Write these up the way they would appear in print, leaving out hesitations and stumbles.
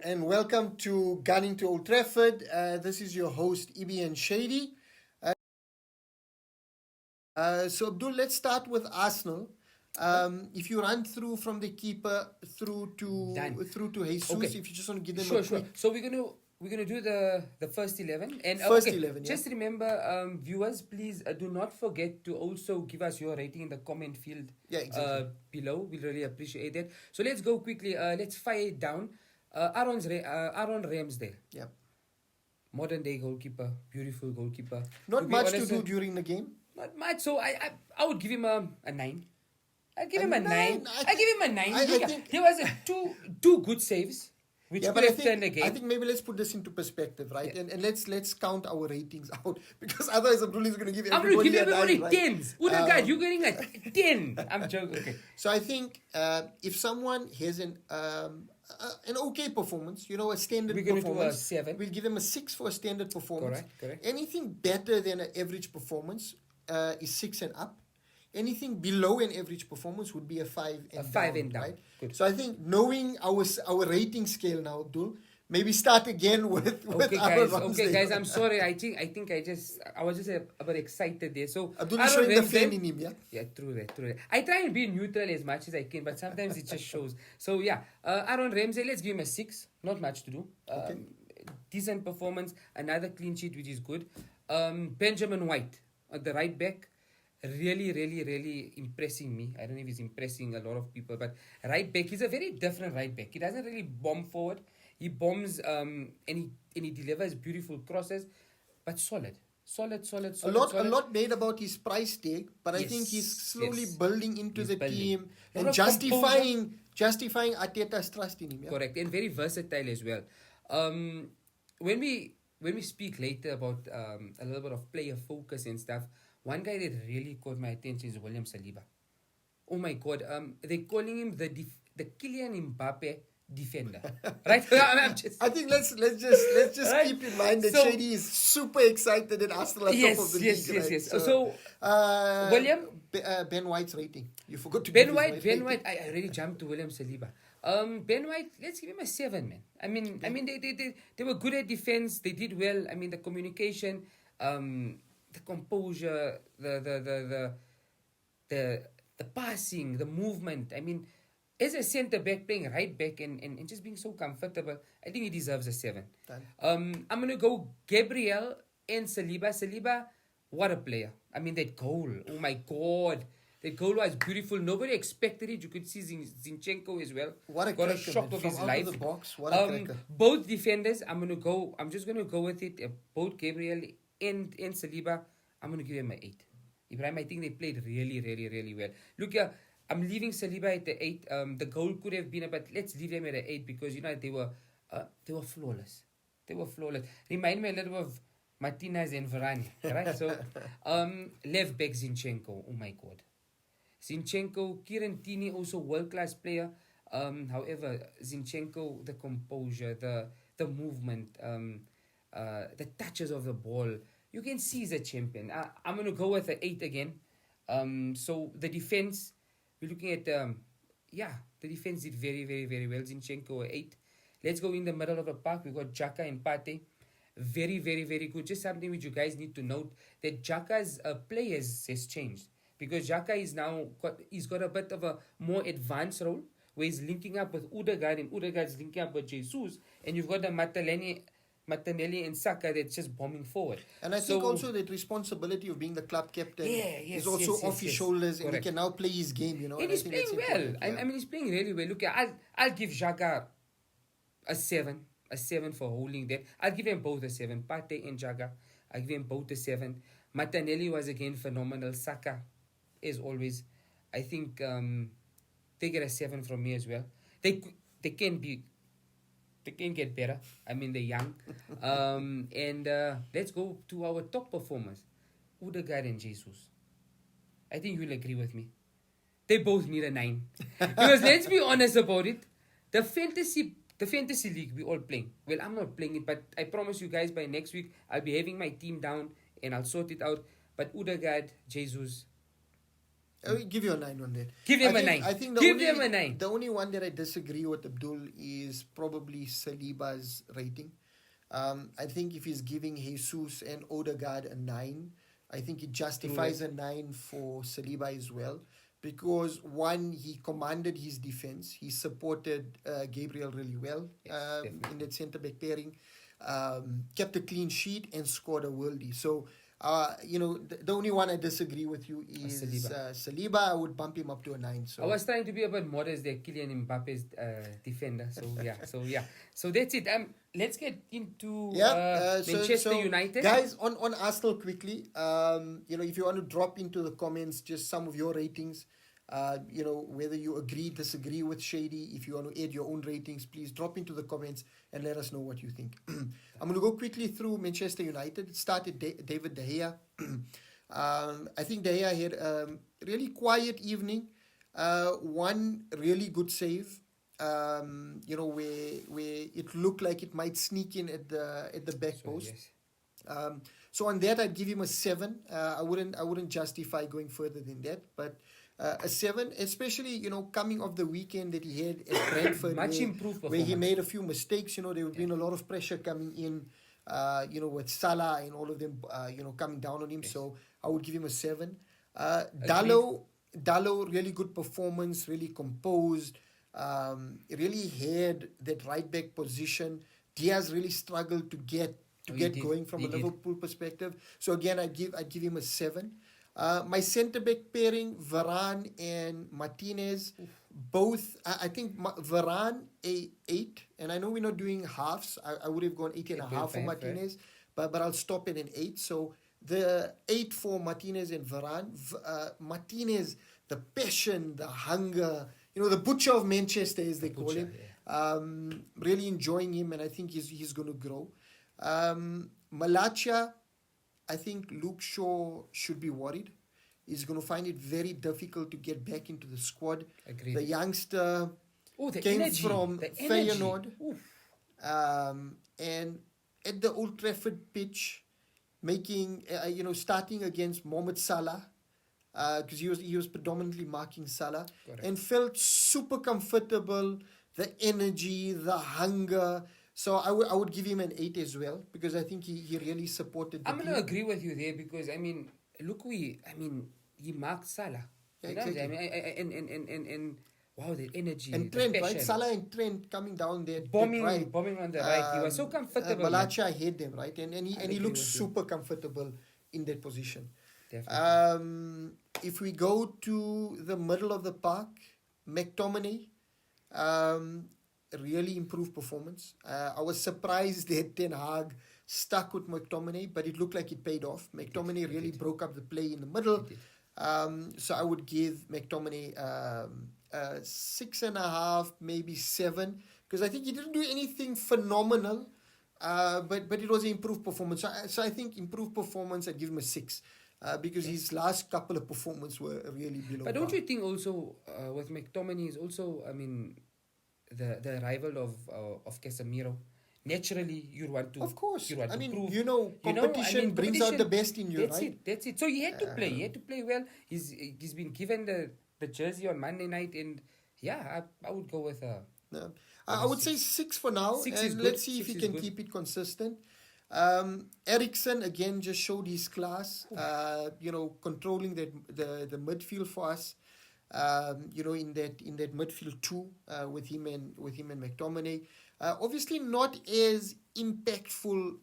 and welcome to Gunning to Old Trafford. This is your host, Ibi and Shady. So, Abdul, let's start with Arsenal. If you run through from the keeper through Done. to Jesus, Okay. if you just want to give them Sure, a sure. quick So we're gonna do the first 11 and first okay. 11, yeah? Just remember, viewers, please do not forget to also give us your rating in the comment field. Yeah, exactly. Below. We really appreciate that. So let's go quickly. Let's fire it down. Aaron Ramsdale, Yeah. modern day goalkeeper, beautiful goalkeeper. To Not be much to honest, do during the game. not much. So I would give him a 9. I'd give A him a 9? 9. I give him a 9. I Look, think- there was two good saves, which Yeah, could but have turned the game. I think maybe let's put this into perspective, right? Yeah. And let's count our ratings out because otherwise Abdul is going to give I'm going to everybody give everybody a 9, right? 10s. God, you're getting a 10. I'm joking. Okay. So I think if someone has an okay performance, a standard We're gonna do a performance, 7. we'll give them a 6 for a standard performance. Correct. Anything better than an average performance is 6 and up. Anything below an average performance would be a 5 and A down. 5 and down. Right? Good. So I think knowing our rating scale now, Abdul, maybe start again with Okay, Aaron guys. Ramsdale. Okay, guys. I'm sorry. I think I was just a bit excited there. So Abdul is showing the fan in him, yeah? Yeah, true that. I try and be neutral as much as I can, but sometimes it just shows. So yeah, Aaron Ramsey, let's give him a 6. Not much to do. Okay. Decent performance. Another clean sheet, which is good. Benjamin White, the right back. Really impressing me. I don't know if he's impressing a lot of people, but right back, he's a very different right back. He doesn't really bomb forward. He bombs and he delivers beautiful crosses, but solid. A lot made about his price tag, but I Yes, think he's slowly yes. building into He's the building. team Lot and of justifying Arteta's trust in him. Yeah? Correct, and very versatile as well. When we speak later about a little bit of player focus and stuff, one guy that really caught my attention is William Saliba. Oh my God, they're calling him the Kylian Mbappe defender, right? I'm just, I think let's just Right? keep in mind that So- Shady is super excited that Arsenal are top of the league. Right? yes. So William? Ben White's rating. You forgot to Ben give White, his Ben rating. White. I already jumped to William Saliba. Ben White, let's give him a 7, man. I mean, they were good at defense. They did well. I mean, the communication, the composure, the passing, the movement. I mean, as a centre back playing right back and just being so comfortable, I think he deserves a 7. Done. I'm gonna go Gabriel and Saliba. Saliba, what a player! I mean, that goal. Oh my God. That goal was beautiful. Nobody expected it. You could see Zinchenko as well. What a Got a cracker, shock man. of From his out life. of the box, what a cracker. Both defenders, I'm just gonna go with it. Both Gabriel and Saliba, I'm gonna give them an 8. Ibrahim, I think they played really well. Look, I'm leaving Saliba at the 8. The goal could have been, but let's leave them at the 8 because they were flawless. They were flawless. Remind me a little of Martinez and Varane, right? So, left back Zinchenko. Oh my God. Zinchenko, Kieran Tierney, also world-class player. However, Zinchenko, the composure, the movement, the touches of the ball, you can see he's a champion. I'm going to go with an 8 again. So the defense, we're looking at, the defense did very well. Zinchenko, an 8. Let's go in the middle of the park. We got Xhaka and Partey. Very good. Just something which you guys need to note, that Xhaka's play has changed. Because Xhaka is now he's got a bit of a more advanced role where he's linking up with Odegaard and Odegaard's linking up with Jesus, and you've got the Martinelli and Saka that's just bombing forward. And I think also that responsibility of being the club captain is also off his shoulders, and he Correct. can now play his game, And he's I think playing that's well. important, I mean, he's playing really well. Look, I'll give Xhaka a 7. A 7 for holding that. I'll give them both a 7. Partey and Xhaka, I'll give them both a 7. Martinelli was again phenomenal. Saka, as always, I think they get a 7 from me as well. They can get better. I mean, they're young. And let's go to our top performers, Odegaard and Jesus. I think you'll agree with me. They both need a 9. Because let's be honest about it, the fantasy league we all playing. Well, I'm not playing it, but I promise you guys by next week I'll be having my team down and I'll sort it out. But Odegaard, Jesus, I will give you a 9 on that. Give him I a think, 9. I think the Give only, him a 9. The only one that I disagree with Abdul is probably Saliba's rating. I think if he's giving Jesus and Odegaard a 9, I think it justifies a 9 for Saliba as well. Because one, he commanded his defense. He supported Gabriel really well in that centre back pairing. Kept a clean sheet and scored a worldie. So, the only one I disagree with you is Saliba. I would bump him up to a 9. So I was trying to be a bit modest there, Kylian Mbappe's defender. So yeah. So that's it. Let's get into Manchester United. Guys, on Arsenal quickly. If you want to drop into the comments just some of your ratings. Whether you agree, disagree with Shady. If you want to add your own ratings, please drop into the comments and let us know what you think. I'm going to go quickly through Manchester United. It started David De Gea. I think De Gea had a really quiet evening. One really good save. Where it looked like it might sneak in at the back post. Yes. So on that, I'd give him a 7. I wouldn't justify going further than that, but a 7, especially coming off the weekend that he had at Brentford, Much improved where he performance. made a few mistakes. There would been a lot of pressure coming in, with Salah and all of them, coming down on him. Yes. So I would give him a 7. Dalot, really good performance, really composed. Really had that right back position. Diaz really struggled to get going from a Liverpool perspective. So again, I'd give him a 7. My centre back pairing, Varane and Martinez, both. I think Varane a 8, and I know we're not doing halves. I would have gone 8.5 for Martinez, but I'll stop at an 8. So the 8 for Martinez and Varane. Martinez, the passion, the hunger. The butcher of Manchester, as they call him. Yeah. Really enjoying him, and I think he's going to grow. Malacia, I think Luke Shaw should be worried. He's going to find it very difficult to get back into the squad. Agreed. The youngster the came energy, from the Feyenoord. And at the Old Trafford pitch, making, starting against Mohamed Salah, because he was predominantly marking Salah. Correct. And felt super comfortable, the energy, the hunger. So I would give him an 8 as well, because I think he really supported the I'm going to agree with you there, because he marked Salah. Yeah, exactly. And wow, the energy. And the Trent, passion. right? Salah and Trent coming down there. Bombing on the right. He was so comfortable. Malacia had them, right? And he looks super comfortable in that position. Definitely. If we go to the middle of the park, McTominay, really improved performance. I was surprised that Ten Hag stuck with McTominay, but it looked like it paid off. McTominay really broke up the play in the middle. So I would give McTominay 6.5, maybe 7, because I think he didn't do anything phenomenal, but it was an improved performance. So I think improved performance, I'd give him a 6. Because his last couple of performances were really below. But don't you think also with McTominay is also, the arrival of Casemiro? Naturally, you want to. Of course. You want to prove, competition brings out the best in you, right? That's it. So he had to play. He had to play well. He's been given the jersey on Monday night, and I would go with I would say 6 for now, 6 and let's see if he can keep it consistent. Eriksen again just showed his class. Controlling the midfield for us. In that midfield too, with him and McTominay. Obviously not as impactful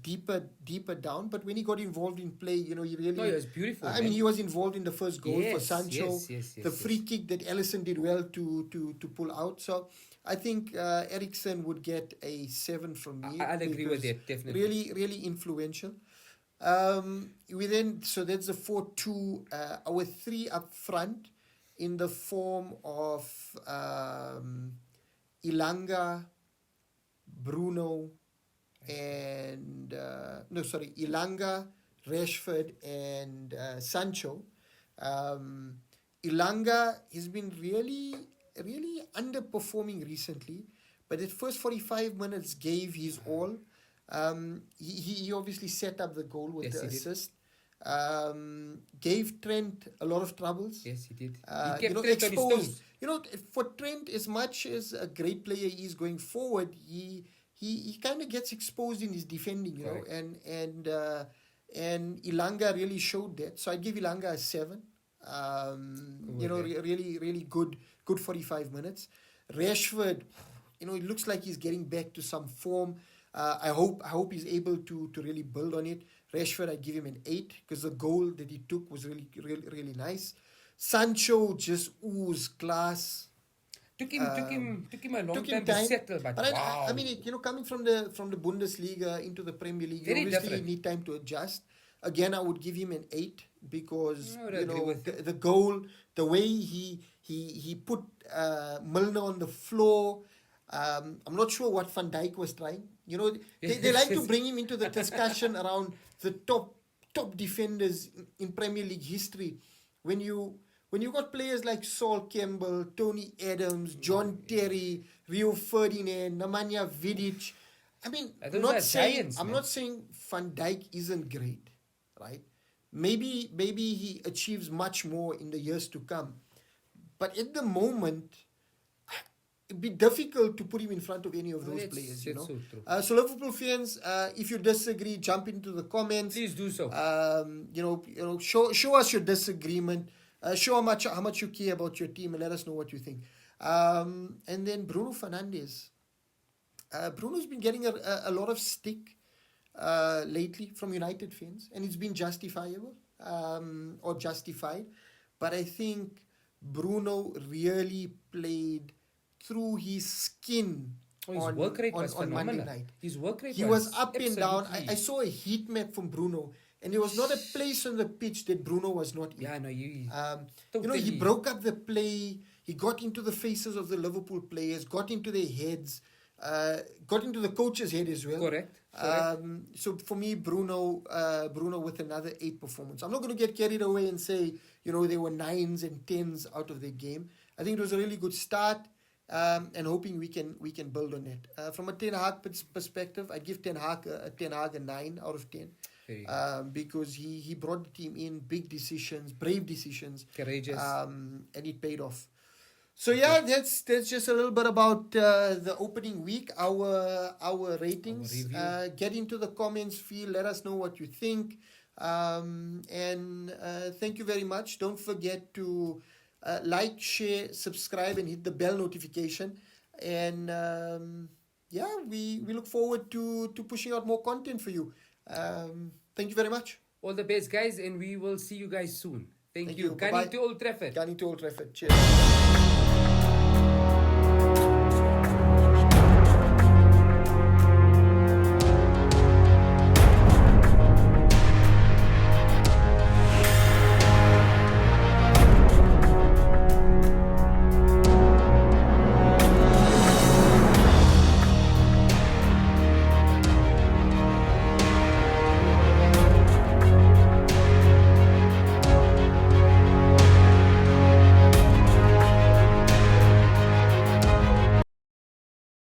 deeper down, but when he got involved in play, he really. No, it was beautiful. He was involved in the first goal for Sancho. Yes, the free kick that Alisson did well to pull out. So I think Eriksen would get a 7 from me. I'll agree with that, definitely. Really, really influential. So that's the 4-2. Our 3 up front in the form of Ilanga, Bruno, and Ilanga, Rashford, and Sancho. Ilanga has been really underperforming recently, but at first 45 minutes gave his all. He obviously set up the goal with the assist. Gave Trent a lot of troubles. Yes, he did. You He kept know, Trent on his exposed. toes. You know, for Trent, as much as a great player he is going forward, he kind of gets exposed in his defending. You know, and Ilanga really showed that. So I'd give Ilanga a 7. You know, really good 45 minutes. Rashford, you know, it looks like he's getting back to some form. I hope he's able to really build on it. Rashford, I give him an 8 because the goal that he took was really nice. Sancho just oozed class. Took him a long Took him time to settle, but wow. I mean, you know, coming from the Bundesliga into the Premier League, Very you obviously different. need time to adjust. Again, I would give him an 8 because I would you agree know with the goal, the way he put Milner on the floor. I'm not sure what Van Dijk was trying. You know, they like to bring him into the discussion around the top defenders in Premier League history. When you got players like Saul Campbell, Tony Adams, John Terry, Rio Ferdinand, Nemanja Vidic. I mean, Those are giants, I'm man. not saying Van Dijk isn't great, right? Maybe he achieves much more in the years to come. But at the moment, it'd be difficult to put him in front of any of those players, you know. So true. So Liverpool fans, if you disagree, jump into the comments. Please do so. You know, show us your disagreement. Show how much you care about your team, and let us know what you think. And then Bruno Fernandes. Bruno's been getting a lot of stick lately from United fans, and it's been justifiable or justified. But I think Bruno really played through his skin His work rate was on Monday phenomenal. night. His work rate He was up and down. absolutely- I saw a heat map from Bruno, and there was not a place on the pitch that Bruno was not in. Yeah, no, you. You know, Totally. he broke up the play. He got into the faces of the Liverpool players, got into their heads, got into the coach's head as well. Correct. So for me, Bruno with another 8 performance. I'm not going to get carried away and say, you know, there were 9s and 10s out of the game. I think it was a really good start, and hoping we can build on it. From a Ten Hag perspective, I'd give Ten Hag a 9 out of 10. Because he brought the team in, big decisions, brave decisions, Courageous. and it paid off. So yeah, that's just a little bit about the opening week, our ratings. Our Get into the comments field, let us know what you think, and thank you very much. Don't forget to like, share, subscribe, and hit the bell notification. And yeah, we look forward to pushing out more content for you. Thank you very much. All the best, guys, and we will see you guys soon. Thank you. Bye-bye. Gunning to Old Trafford. Gunning to Old Trafford. Cheers.